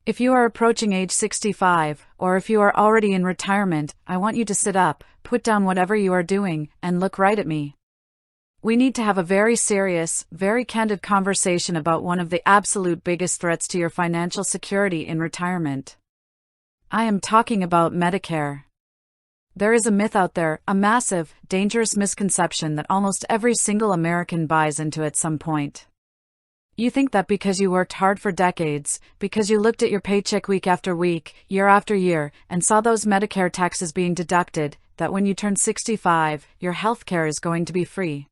If you are approaching age 65, or if you are already in retirement, I want you to sit up, put down whatever you are doing, and look right at me. We need to have a very serious, very candid conversation about one of the absolute biggest threats to your financial security in retirement. I am talking about Medicare. There is a myth out there, a massive, dangerous misconception that almost every single American buys into at some point. You think that because you worked hard for decades, because you looked at your paycheck week after week, year after year, and saw those Medicare taxes being deducted, that when you turn 65, your healthcare is going to be free.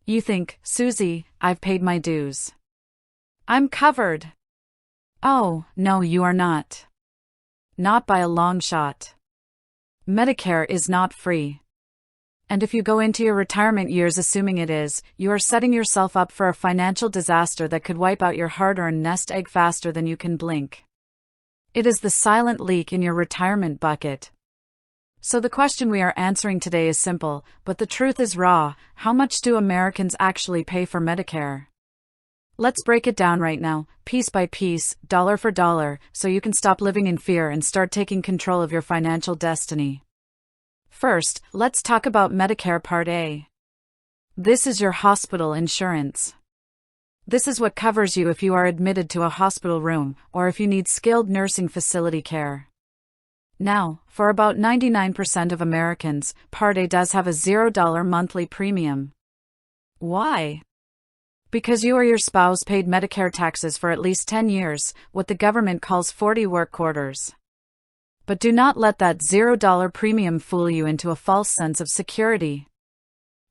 You think, Susie, I've paid my dues. I'm covered. Oh, no, you are not. Not by a long shot. Medicare is not free. And if you go into your retirement years assuming it is, you are setting yourself up for a financial disaster that could wipe out your hard-earned nest egg faster than you can blink. It is the silent leak in your retirement bucket. So the question we are answering today is simple, but the truth is raw. How much do Americans actually pay for Medicare? Let's break it down right now, piece by piece, dollar for dollar, so you can stop living in fear and start taking control of your financial destiny. First, let's talk about Medicare Part A. This is your hospital insurance. This is what covers you if you are admitted to a hospital room, or if you need skilled nursing facility care. Now, for about 99% of Americans, Part A does have a $0 monthly premium. Why? Because you or your spouse paid Medicare taxes for at least 10 years, what the government calls 40 work quarters. But do not let that $0 premium fool you into a false sense of security.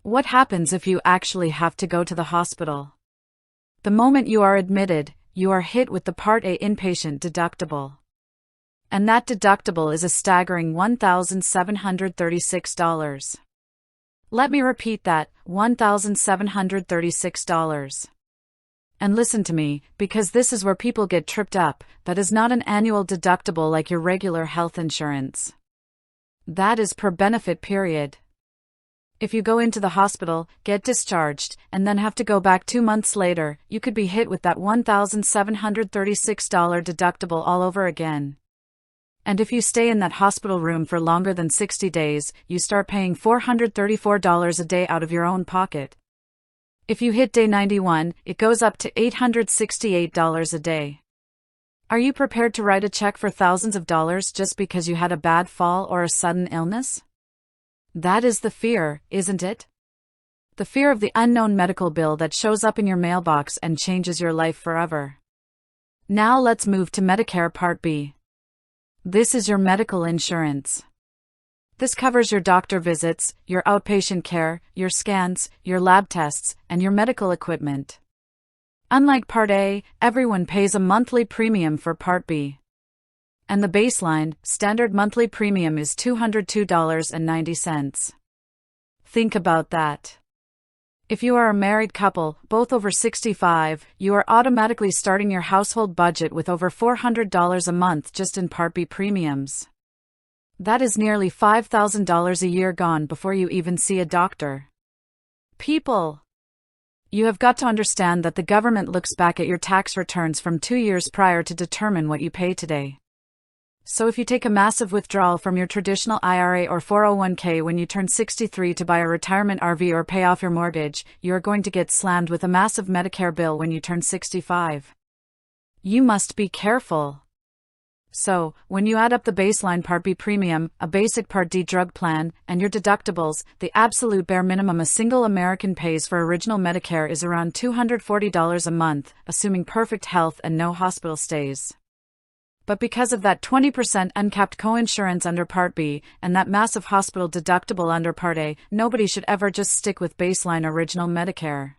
What happens if you actually have to go to the hospital? The moment you are admitted, you are hit with the Part A inpatient deductible. And that deductible is a staggering $1,736. Let me repeat that, $1,736. And listen to me, because this is where people get tripped up, that is not an annual deductible like your regular health insurance. That is per benefit period. If you go into the hospital, get discharged, and then have to go back 2 months later, you could be hit with that $1,736 deductible all over again. And if you stay in that hospital room for longer than 60 days, you start paying $434 a day out of your own pocket. If you hit day 91, it goes up to $868 a day. Are you prepared to write a check for thousands of dollars just because you had a bad fall or a sudden illness? That is the fear, isn't it? The fear of the unknown medical bill that shows up in your mailbox and changes your life forever. Now let's move to Medicare Part B. This is your medical insurance. This covers your doctor visits, your outpatient care, your scans, your lab tests, and your medical equipment. Unlike Part A, everyone pays a monthly premium for Part B. And the baseline, standard monthly premium is $202.90. Think about that. If you are a married couple, both over 65, you are automatically starting your household budget with over $400 a month just in Part B premiums. That is nearly $5,000 a year gone before you even see a doctor. People, you have got to understand that the government looks back at your tax returns from 2 years prior to determine what you pay today. So if you take a massive withdrawal from your traditional IRA or 401k when you turn 63 to buy a retirement RV or pay off your mortgage, you are going to get slammed with a massive Medicare bill when you turn 65. You must be careful. So, when you add up the baseline Part B premium, a basic Part D drug plan, and your deductibles, the absolute bare minimum a single American pays for original Medicare is around $240 a month, assuming perfect health and no hospital stays. But because of that 20% uncapped coinsurance under Part B, and that massive hospital deductible under Part A, nobody should ever just stick with baseline original Medicare.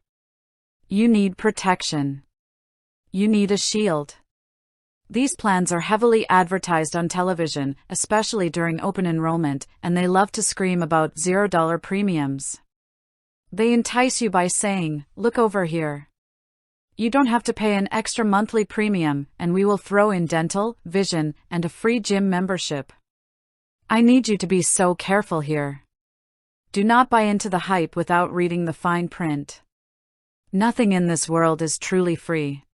You need protection. You need a shield. These plans are heavily advertised on television, especially during open enrollment, and they love to scream about $0 premiums. They entice you by saying, "Look over here. You don't have to pay an extra monthly premium, and we will throw in dental, vision, and a free gym membership." I need you to be so careful here. Do not buy into the hype without reading the fine print. Nothing in this world is truly free.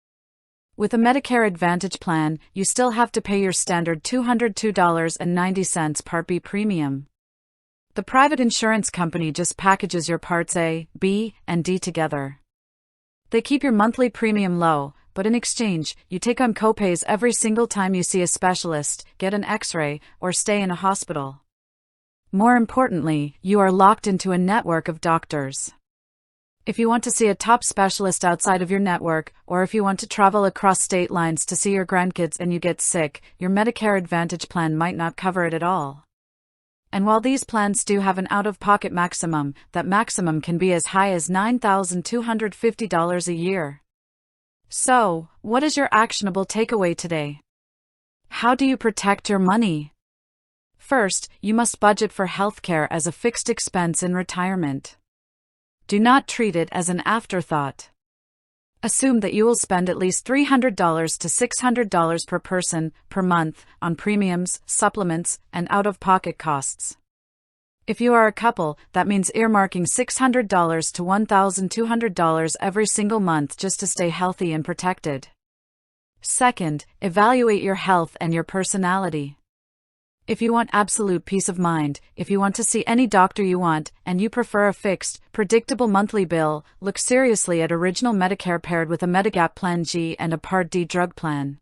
With a Medicare Advantage plan, you still have to pay your standard $202.90 Part B premium. The private insurance company just packages your Parts A, B, and D together. They keep your monthly premium low, but in exchange, you take on copays every single time you see a specialist, get an X-ray, or stay in a hospital. More importantly, you are locked into a network of doctors. If you want to see a top specialist outside of your network, or if you want to travel across state lines to see your grandkids and you get sick, your Medicare Advantage plan might not cover it at all. And while these plans do have an out-of-pocket maximum, that maximum can be as high as $9,250 a year. So, what is your actionable takeaway today? How do you protect your money? First, you must budget for healthcare as a fixed expense in retirement. Do not treat it as an afterthought. Assume that you will spend at least $300 to $600 per person per month on premiums, supplements, and out-of-pocket costs. If you are a couple, that means earmarking $600 to $1,200 every single month just to stay healthy and protected. Second, evaluate your health and your personality. If you want absolute peace of mind, if you want to see any doctor you want, and you prefer a fixed, predictable monthly bill, look seriously at Original Medicare paired with a Medigap Plan G and a Part D drug plan.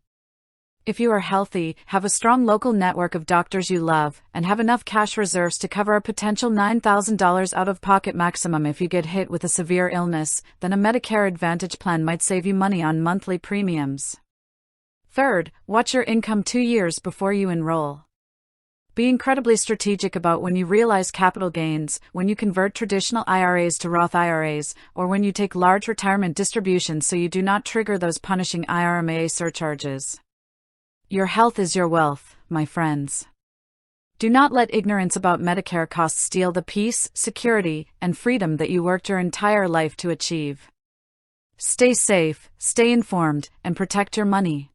If you are healthy, have a strong local network of doctors you love, and have enough cash reserves to cover a potential $9,000 out-of-pocket maximum if you get hit with a severe illness, then a Medicare Advantage plan might save you money on monthly premiums. Third, watch your income 2 years before you enroll. Be incredibly strategic about when you realize capital gains, when you convert traditional IRAs to Roth IRAs, or when you take large retirement distributions so you do not trigger those punishing IRMAA surcharges. Your health is your wealth, my friends. Do not let ignorance about Medicare costs steal the peace, security, and freedom that you worked your entire life to achieve. Stay safe, stay informed, and protect your money.